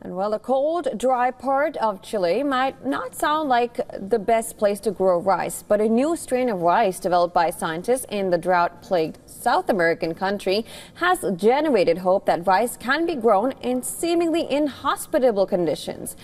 And while the cold, dry part of Chile might not sound like the best place to grow rice, but a new strain of rice developed by scientists in the drought-plagued South American country has generated hope that rice can be grown in seemingly inhospitable conditions.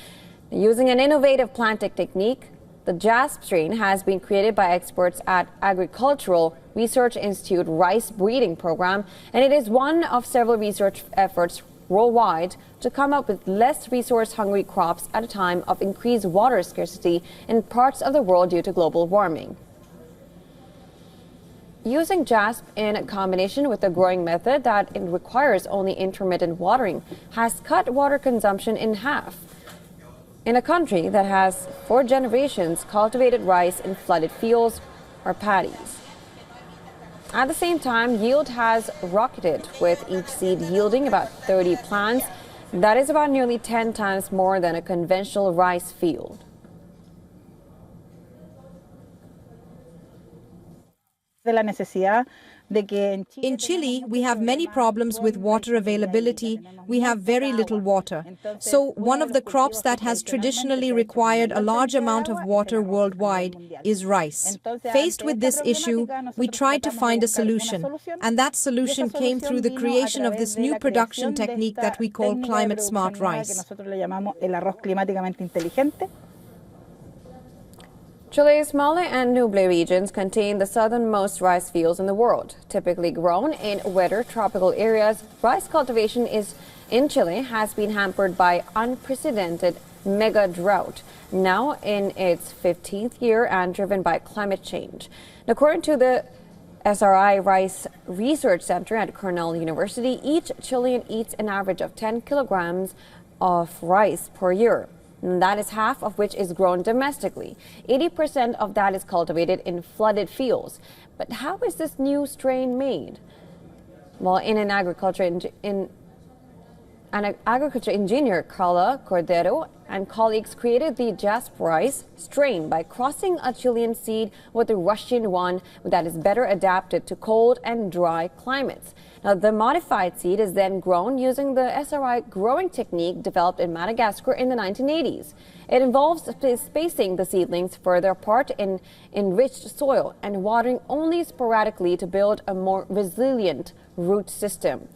Using an innovative planting technique, the Jaspe strain has been created by experts at Agricultural Research Institute Rice Breeding Program, and it is one of several research efforts worldwide to come up with less resource-hungry crops at a time of increased water scarcity in parts of the world due to global warming. Using Jaspe in combination with a growing method that requires only intermittent watering has cut water consumption in half. In a country that has for generations cultivated rice in flooded fields or paddies. At the same time, yield has rocketed, with each seed yielding about 30 plants. That is about nearly 10 times more than a conventional rice field. In Chile, we have many problems with water availability. We have very little water. So one of the crops that has traditionally required a large amount of water worldwide is rice. Faced with this issue, we tried to find a solution. And that solution came through the creation of this new production technique that we call climate-smart rice. Chile's Maule and Ñuble regions contain the southernmost rice fields in the world. Typically grown in wetter tropical areas, rice cultivation in Chile has been hampered by unprecedented mega drought, now in its 15th year and driven by climate change. According to the SRI Rice Research Center at Cornell University, each Chilean eats an average of 10 kilograms of rice per year. And that is half of which is grown domestically. 80% of that is cultivated in flooded fields. But how is this new strain made? Well, an agriculture engineer, Carla Cordero, and colleagues created the Jaspe rice strain by crossing a Chilean seed with a Russian one that is better adapted to cold and dry climates. Now, the modified seed is then grown using the SRI growing technique developed in Madagascar in the 1980s. It involves spacing the seedlings further apart in enriched soil and watering only sporadically to build a more resilient root system.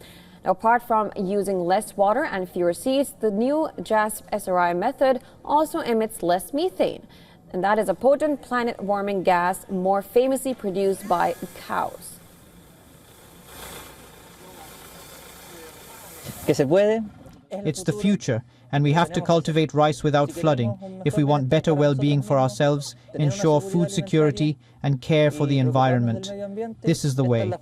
Now, apart from using less water and fewer seeds, the new Jaspe SRI method also emits less methane, and that is a potent planet-warming gas more famously produced by cows. It's the future, and we have to cultivate rice without flooding if we want better well-being for ourselves, ensure food security, and care for the environment. This is the way.